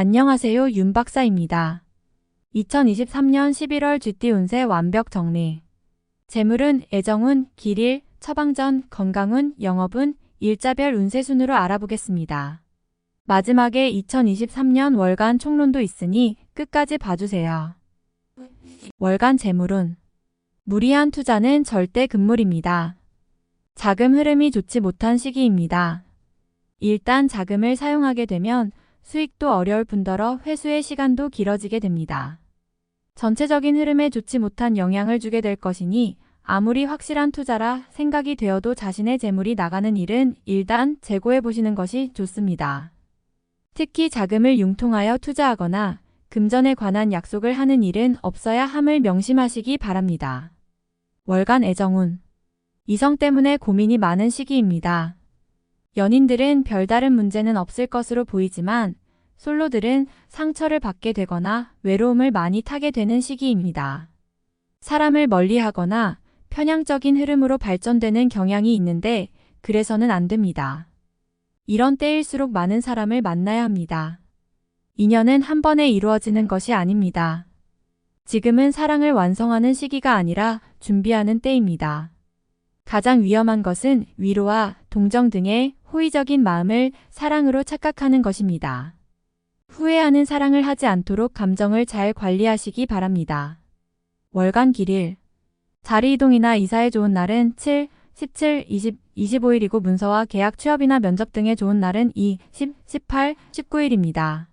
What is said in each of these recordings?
안녕하세요, 윤 박사입니다. 2023년 11월 GT 운세 완벽 정리. 재물운, 애정운, 길일, 처방전, 건강운, 영업운, 일자별 운세 순으로 알아보겠습니다. 마지막에 2023년 월간 총론도 있으니 끝까지 봐주세요. 월간 재물운. 무리한 투자는 절대 금물입니다. 자금 흐름이 좋지 못한 시기입니다. 일단 자금을 사용하게 되면 수익도 어려울 뿐더러 회수의 시간도 길어지게 됩니다. 전체적인 흐름에 좋지 못한 영향을 주게 될 것이니 아무리 확실한 투자라 생각이 되어도 자신의 재물이 나가는 일은 일단 재고해 보시는 것이 좋습니다. 특히 자금을 융통하여 투자하거나 금전에 관한 약속을 하는 일은 없어야 함을 명심하시기 바랍니다. 월간 애정운. 이성 때문에 고민이 많은 시기입니다. 연인들은 별다른 문제는 없을 것으로 보이지만 솔로들은 상처를 받게 되거나 외로움을 많이 타게 되는 시기입니다. 사람을 멀리하거나 편향적인 흐름으로 발전되는 경향이 있는데 그래서는 안 됩니다. 이런 때일수록 많은 사람을 만나야 합니다. 인연은 한 번에 이루어지는 것이 아닙니다. 지금은 사랑을 완성하는 시기가 아니라 준비하는 때입니다. 가장 위험한 것은 위로와 동정 등의 호의적인 마음을 사랑으로 착각하는 것입니다. 후회하는 사랑을 하지 않도록 감정을 잘 관리하시기 바랍니다. 월간 길일. 자리 이동이나 이사에 좋은 날은 7, 17, 20, 25일이고 문서와 계약 취업이나 면접 등에 좋은 날은 2, 10, 18, 19일입니다.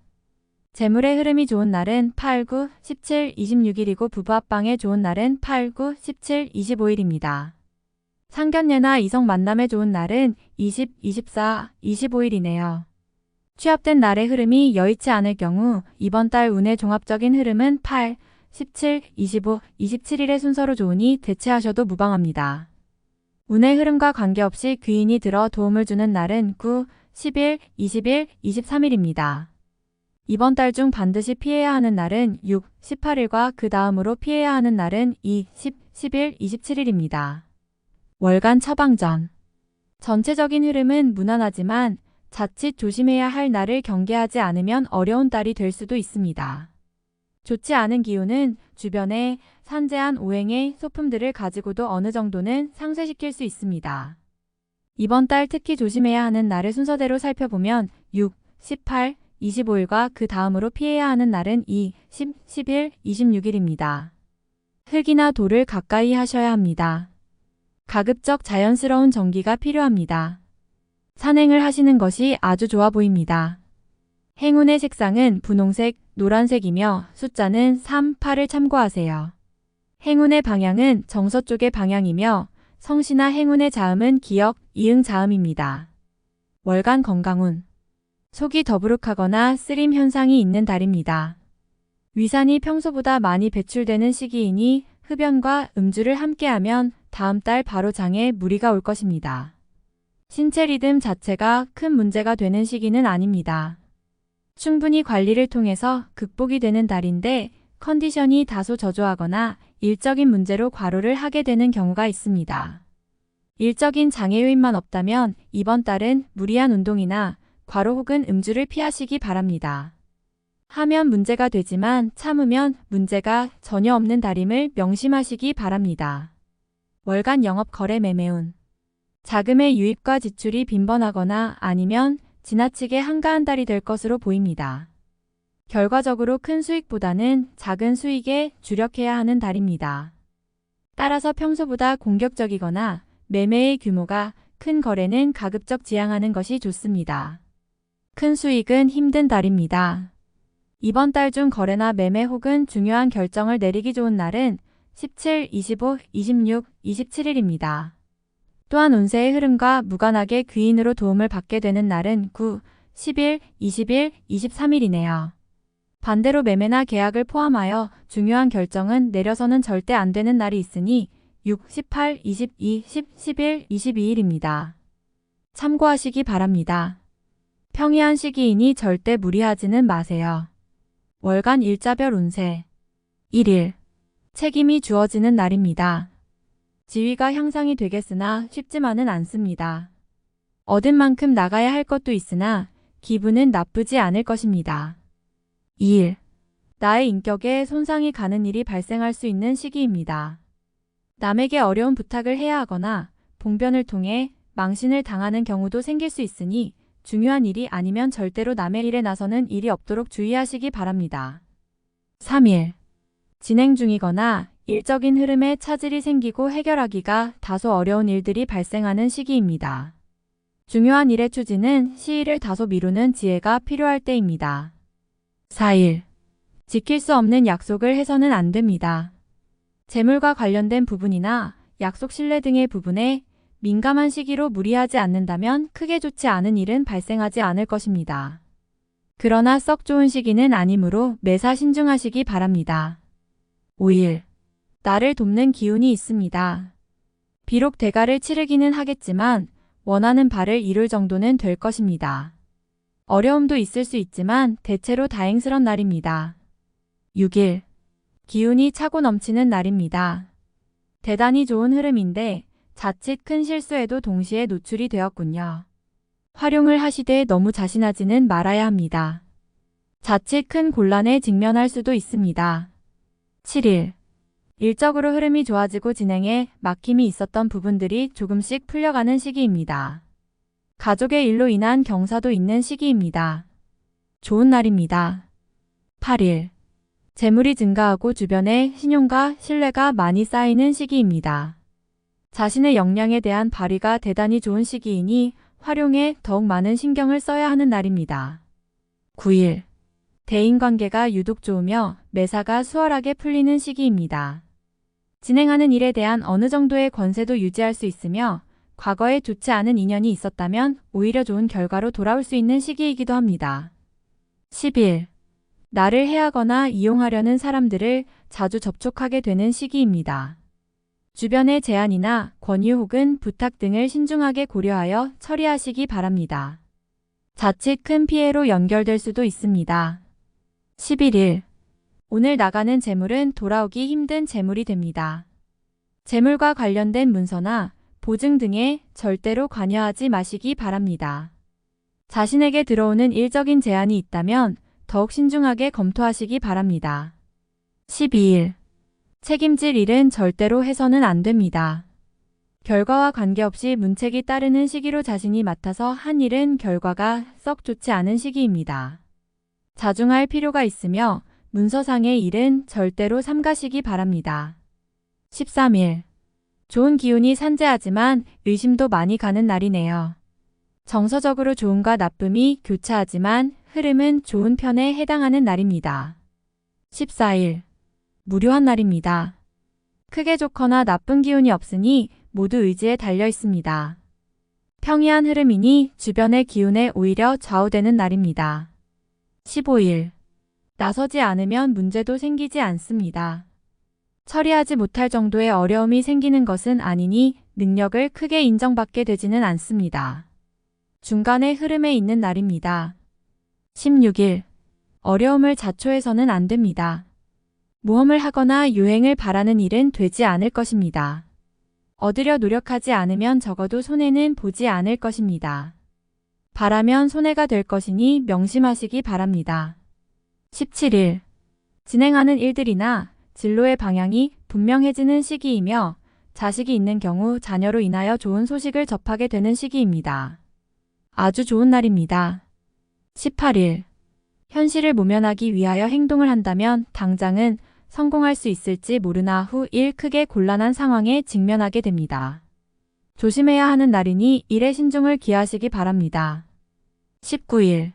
재물의 흐름이 좋은 날은 8, 9, 17, 26일이고 부부 합방에 좋은 날은 8, 9, 17, 25일입니다. 상견례나 이성 만남에 좋은 날은 20, 24, 25일이네요. 취업된 날의 흐름이 여의치 않을 경우 이번 달 운의 종합적인 흐름은 8, 17, 25, 27일의 순서로 좋으니 대체하셔도 무방합니다. 운의 흐름과 관계없이 귀인이 들어 도움을 주는 날은 9, 10일, 20일, 23일입니다. 이번 달 중 반드시 피해야 하는 날은 6, 18일과 그 다음으로 피해야 하는 날은 2, 10, 11, 27일입니다. 월간 처방전. 전체적인 흐름은 무난하지만 자칫 조심해야 할 날을 경계하지 않으면 어려운 달이 될 수도 있습니다. 좋지 않은 기운은 주변에 산재한 오행의 소품들을 가지고도 어느 정도는 상쇄시킬 수 있습니다. 이번 달 특히 조심해야 하는 날을 순서대로 살펴보면 6, 18, 25일과 그 다음으로 피해야 하는 날은 2, 10, 11, 26일입니다. 흙이나 돌을 가까이 하셔야 합니다. 가급적 자연스러운 정기가 필요합니다. 산행을 하시는 것이 아주 좋아 보입니다. 행운의 색상은 분홍색, 노란색이며 숫자는 3, 8을 참고하세요. 행운의 방향은 정서쪽의 방향이며 성씨나 행운의 자음은 기역, 이응 자음입니다. 월간 건강운. 속이 더부룩하거나 쓰림 현상이 있는 달입니다. 위산이 평소보다 많이 배출되는 시기이니 흡연과 음주를 함께하면 다음 달 바로 장에 무리가 올 것입니다. 신체 리듬 자체가 큰 문제가 되는 시기는 아닙니다. 충분히 관리를 통해서 극복이 되는 달인데 컨디션이 다소 저조하거나 일적인 문제로 과로를 하게 되는 경우가 있습니다. 일적인 장애 요인만 없다면 이번 달은 무리한 운동이나 과로 혹은 음주를 피하시기 바랍니다. 하면 문제가 되지만 참으면 문제가 전혀 없는 달임을 명심하시기 바랍니다. 월간 영업 거래 매매운. 자금의 유입과 지출이 빈번하거나 아니면 지나치게 한가한 달이 될 것으로 보입니다. 결과적으로 큰 수익보다는 작은 수익에 주력해야 하는 달입니다. 따라서 평소보다 공격적이거나 매매의 규모가 큰 거래는 가급적 지양하는 것이 좋습니다. 큰 수익은 힘든 달입니다. 이번 달 중 거래나 매매 혹은 중요한 결정을 내리기 좋은 날은 17, 25, 26, 27일입니다. 또한 운세의 흐름과 무관하게 귀인으로 도움을 받게 되는 날은 9, 10일, 20일, 23일이네요. 반대로 매매나 계약을 포함하여 중요한 결정은 내려서는 절대 안 되는 날이 있으니 6, 18, 22, 10, 11, 22일입니다. 참고하시기 바랍니다. 평이한 시기이니 절대 무리하지는 마세요. 월간 일자별 운세. 1일. 책임이 주어지는 날입니다. 지위가 향상이 되겠으나 쉽지만은 않습니다. 얻은 만큼 나가야 할 것도 있으나 기분은 나쁘지 않을 것입니다. 2일. 나의 인격에 손상이 가는 일이 발생할 수 있는 시기입니다. 남에게 어려운 부탁을 해야 하거나 봉변을 통해 망신을 당하는 경우도 생길 수 있으니 중요한 일이 아니면 절대로 남의 일에 나서는 일이 없도록 주의하시기 바랍니다. 3일. 진행 중이거나 일적인 흐름에 차질이 생기고 해결하기가 다소 어려운 일들이 발생하는 시기입니다. 중요한 일의 추진은 시일을 다소 미루는 지혜가 필요할 때입니다. 4일. 지킬 수 없는 약속을 해서는 안 됩니다. 재물과 관련된 부분이나 약속 신뢰 등의 부분에 민감한 시기로 무리하지 않는다면 크게 좋지 않은 일은 발생하지 않을 것입니다. 그러나 썩 좋은 시기는 아니므로 매사 신중하시기 바랍니다. 5일. 나를 돕는 기운이 있습니다. 비록 대가를 치르기는 하겠지만 원하는 바를 이룰 정도는 될 것입니다. 어려움도 있을 수 있지만 대체로 다행스런 날입니다. 6일. 기운이 차고 넘치는 날입니다. 대단히 좋은 흐름인데 자칫 큰 실수에도 동시에 노출이 되었군요. 활용을 하시되 너무 자신하지는 말아야 합니다. 자칫 큰 곤란에 직면할 수도 있습니다. 7일. 일적으로 흐름이 좋아지고 진행에 막힘이 있었던 부분들이 조금씩 풀려가는 시기입니다. 가족의 일로 인한 경사도 있는 시기입니다. 좋은 날입니다. 8일. 재물이 증가하고 주변에 신용과 신뢰가 많이 쌓이는 시기입니다. 자신의 역량에 대한 발휘가 대단히 좋은 시기이니 활용에 더욱 많은 신경을 써야 하는 날입니다. 9일. 대인관계가 유독 좋으며 매사가 수월하게 풀리는 시기입니다. 진행하는 일에 대한 어느 정도의 권세도 유지할 수 있으며 과거에 좋지 않은 인연이 있었다면 오히려 좋은 결과로 돌아올 수 있는 시기이기도 합니다. 10일. 나를 해하거나 이용하려는 사람들을 자주 접촉하게 되는 시기입니다. 주변의 제안이나 권유 혹은 부탁 등을 신중하게 고려하여 처리하시기 바랍니다. 자칫 큰 피해로 연결될 수도 있습니다. 11일. 오늘 나가는 재물은 돌아오기 힘든 재물이 됩니다. 재물과 관련된 문서나 보증 등에 절대로 관여하지 마시기 바랍니다. 자신에게 들어오는 일적인 제안이 있다면 더욱 신중하게 검토하시기 바랍니다. 12일. 책임질 일은 절대로 해서는 안 됩니다. 결과와 관계없이 문책이 따르는 시기로 자신이 맡아서 한 일은 결과가 썩 좋지 않은 시기입니다. 자중할 필요가 있으며 문서상의 일은 절대로 삼가시기 바랍니다. 13일. 좋은 기운이 산재하지만 의심도 많이 가는 날이네요. 정서적으로 좋음과 나쁨이 교차하지만 흐름은 좋은 편에 해당하는 날입니다. 14일. 무료한 날입니다. 크게 좋거나 나쁜 기운이 없으니 모두 의지에 달려 있습니다. 평이한 흐름이니 주변의 기운에 오히려 좌우되는 날입니다. 15일. 나서지 않으면 문제도 생기지 않습니다. 처리하지 못할 정도의 어려움이 생기는 것은 아니니 능력을 크게 인정받게 되지는 않습니다. 중간의 흐름에 있는 날입니다. 16일. 어려움을 자초해서는 안 됩니다. 모험을 하거나 유행을 바라는 일은 되지 않을 것입니다. 얻으려 노력하지 않으면 적어도 손해는 보지 않을 것입니다. 바라면 손해가 될 것이니 명심하시기 바랍니다. 17일. 진행하는 일들이나 진로의 방향이 분명해지는 시기이며 자식이 있는 경우 자녀로 인하여 좋은 소식을 접하게 되는 시기입니다. 아주 좋은 날입니다. 18일. 현실을 모면하기 위하여 행동을 한다면 당장은 성공할 수 있을지 모르나 후 일 크게 곤란한 상황에 직면하게 됩니다. 조심해야 하는 날이니 일에 신중을 기하시기 바랍니다. 19일.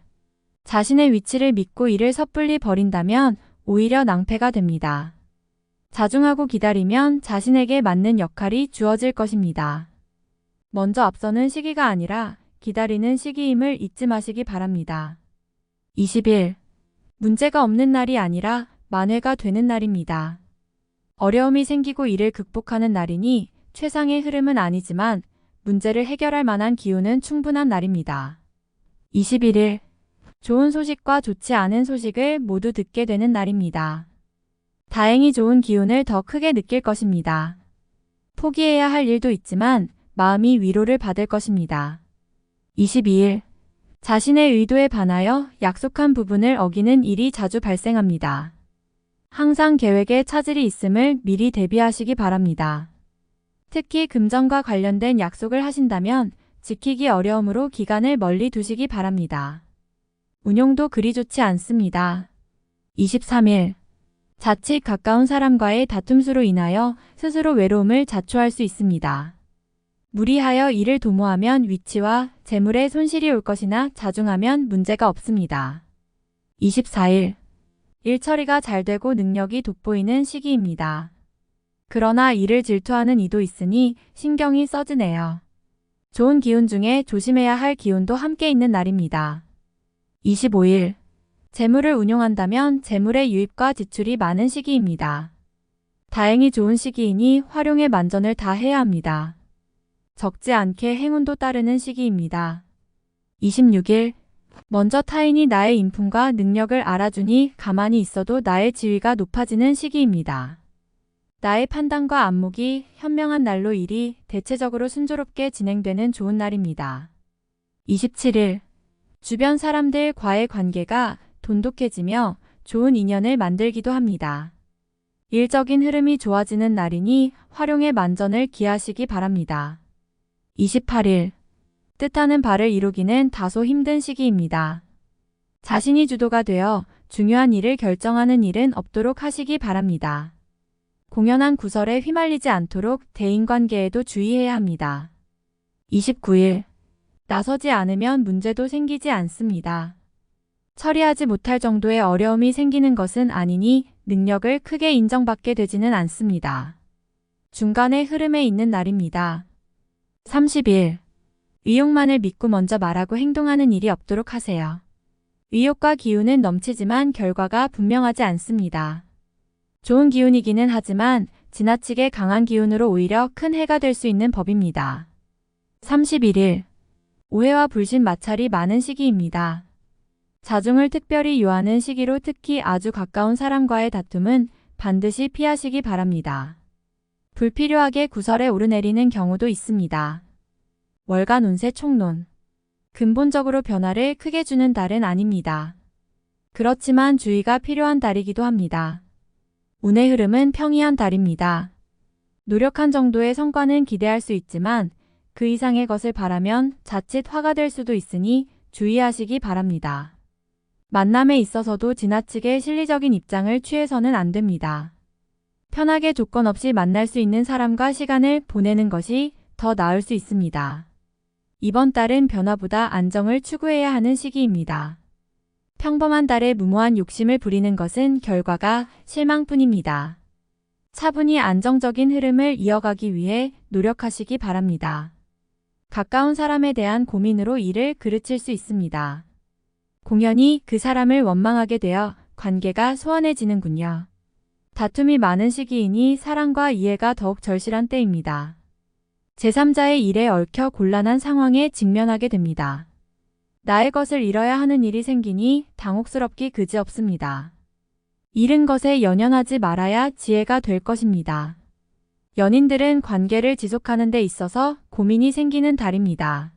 자신의 위치를 믿고 일을 섣불리 버린다면 오히려 낭패가 됩니다. 자중하고 기다리면 자신에게 맞는 역할이 주어질 것입니다. 먼저 앞서는 시기가 아니라 기다리는 시기임을 잊지 마시기 바랍니다. 20일. 문제가 없는 날이 아니라 만회가 되는 날입니다. 어려움이 생기고 이를 극복하는 날이니 최상의 흐름은 아니지만 문제를 해결할 만한 기운은 충분한 날입니다. 21일. 좋은 소식과 좋지 않은 소식을 모두 듣게 되는 날입니다. 다행히 좋은 기운을 더 크게 느낄 것입니다. 포기해야 할 일도 있지만 마음이 위로를 받을 것입니다. 22일. 자신의 의도에 반하여 약속한 부분을 어기는 일이 자주 발생합니다. 항상 계획에 차질이 있음을 미리 대비하시기 바랍니다. 특히 금전과 관련된 약속을 하신다면 지키기 어려우므로 기간을 멀리 두시기 바랍니다. 운용도 그리 좋지 않습니다. 23일. 자칫 가까운 사람과의 다툼수로 인하여 스스로 외로움을 자초할 수 있습니다. 무리하여 일을 도모하면 위치와 재물에 손실이 올 것이나 자중하면 문제가 없습니다. 24일. 일 처리가 잘 되고 능력이 돋보이는 시기입니다. 그러나 일을 질투하는 이도 있으니 신경이 써지네요. 좋은 기운 중에 조심해야 할 기운도 함께 있는 날입니다. 25일. 재물을 운용한다면 재물의 유입과 지출이 많은 시기입니다. 다행히 좋은 시기이니 활용에 만전을 다해야 합니다. 적지 않게 행운도 따르는 시기입니다. 26일. 먼저 타인이 나의 인품과 능력을 알아주니 가만히 있어도 나의 지위가 높아지는 시기입니다. 나의 판단과 안목이 현명한 날로 일이 대체적으로 순조롭게 진행되는 좋은 날입니다. 27일. 주변 사람들과의 관계가 돈독해지며 좋은 인연을 만들기도 합니다. 일적인 흐름이 좋아지는 날이니 활용에 만전을 기하시기 바랍니다. 28일. 뜻하는 바를 이루기는 다소 힘든 시기입니다. 자신이 주도가 되어 중요한 일을 결정하는 일은 없도록 하시기 바랍니다. 공연한 구설에 휘말리지 않도록 대인관계에도 주의해야 합니다. 29일. 나서지 않으면 문제도 생기지 않습니다. 처리하지 못할 정도의 어려움이 생기는 것은 아니니 능력을 크게 인정받게 되지는 않습니다. 중간의 흐름에 있는 날입니다. 30일. 의욕만을 믿고 먼저 말하고 행동하는 일이 없도록 하세요. 의욕과 기운은 넘치지만 결과가 분명하지 않습니다. 좋은 기운이기는 하지만 지나치게 강한 기운으로 오히려 큰 해가 될 수 있는 법입니다. 31일. 오해와 불신 마찰이 많은 시기입니다. 자중을 특별히 요하는 시기로 특히 아주 가까운 사람과의 다툼은 반드시 피하시기 바랍니다. 불필요하게 구설에 오르내리는 경우도 있습니다. 월간 운세 총론. 근본적으로 변화를 크게 주는 달은 아닙니다. 그렇지만 주의가 필요한 달이기도 합니다. 운의 흐름은 평이한 달입니다. 노력한 정도의 성과는 기대할 수 있지만 그 이상의 것을 바라면 자칫 화가 될 수도 있으니 주의하시기 바랍니다. 만남에 있어서도 지나치게 실리적인 입장을 취해서는 안 됩니다. 편하게 조건 없이 만날 수 있는 사람과 시간을 보내는 것이 더 나을 수 있습니다. 이번 달은 변화보다 안정을 추구해야 하는 시기입니다. 평범한 달에 무모한 욕심을 부리는 것은 결과가 실망뿐입니다. 차분히 안정적인 흐름을 이어가기 위해 노력하시기 바랍니다. 가까운 사람에 대한 고민으로 일을 그르칠 수 있습니다. 공연히 그 사람을 원망하게 되어 관계가 소원해지는군요. 다툼이 많은 시기이니 사랑과 이해가 더욱 절실한 때입니다. 제3자의 일에 얽혀 곤란한 상황에 직면하게 됩니다. 나의 것을 잃어야 하는 일이 생기니 당혹스럽기 그지없습니다. 잃은 것에 연연하지 말아야 지혜가 될 것입니다. 연인들은 관계를 지속하는 데 있어서 고민이 생기는 달입니다.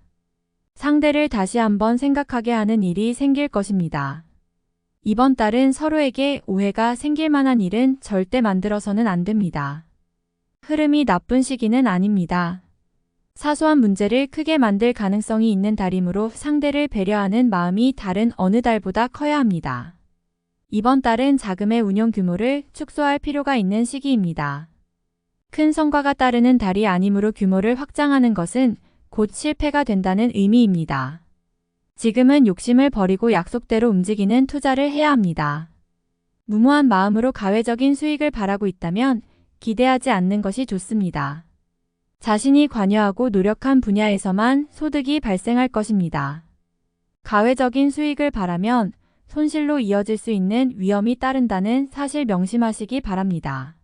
상대를 다시 한번 생각하게 하는 일이 생길 것입니다. 이번 달은 서로에게 오해가 생길 만한 일은 절대 만들어서는 안 됩니다. 흐름이 나쁜 시기는 아닙니다. 사소한 문제를 크게 만들 가능성이 있는 달이므로 상대를 배려하는 마음이 다른 어느 달보다 커야 합니다. 이번 달은 자금의 운용 규모를 축소할 필요가 있는 시기입니다. 큰 성과가 따르는 달이 아니므로 규모를 확장하는 것은 곧 실패가 된다는 의미입니다. 지금은 욕심을 버리고 약속대로 움직이는 투자를 해야 합니다. 무모한 마음으로 가외적인 수익을 바라고 있다면 기대하지 않는 것이 좋습니다. 자신이 관여하고 노력한 분야에서만 소득이 발생할 것입니다. 가외적인 수익을 바라면 손실로 이어질 수 있는 위험이 따른다는 사실 명심하시기 바랍니다.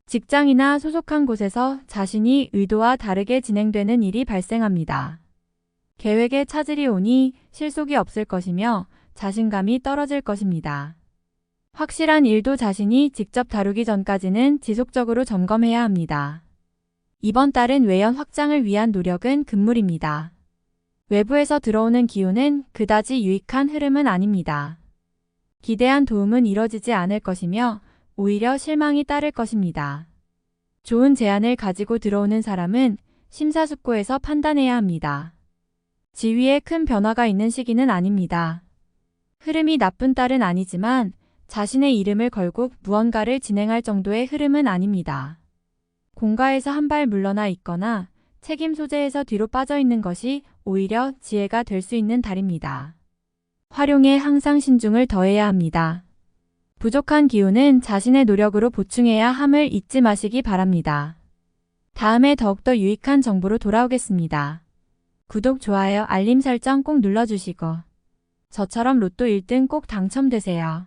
직장이나 소속한 곳에서 자신이 의도와 다르게 진행되는 일이 발생합니다. 계획에 차질이 오니 실속이 없을 것이며 자신감이 떨어질 것입니다. 확실한 일도 자신이 직접 다루기 전까지는 지속적으로 점검해야 합니다. 이번 달은 외연 확장을 위한 노력은 금물입니다. 외부에서 들어오는 기운은 그다지 유익한 흐름은 아닙니다. 기대한 도움은 이뤄지지 않을 것이며 오히려 실망이 따를 것입니다. 좋은 제안을 가지고 들어오는 사람은 심사숙고해서 판단해야 합니다. 지위에 큰 변화가 있는 시기는 아닙니다. 흐름이 나쁜 딸은 아니지만 자신의 이름을 걸고 무언가를 진행할 정도의 흐름은 아닙니다. 공가에서 한 발 물러나 있거나 책임 소재에서 뒤로 빠져 있는 것이 오히려 지혜가 될 수 있는 달입니다. 활용에 항상 신중을 더해야 합니다. 부족한 기운은 자신의 노력으로 보충해야 함을 잊지 마시기 바랍니다. 다음에 더욱더 유익한 정보로 돌아오겠습니다. 구독, 좋아요, 알림 설정 꼭 눌러주시고 저처럼 로또 1등 꼭 당첨되세요.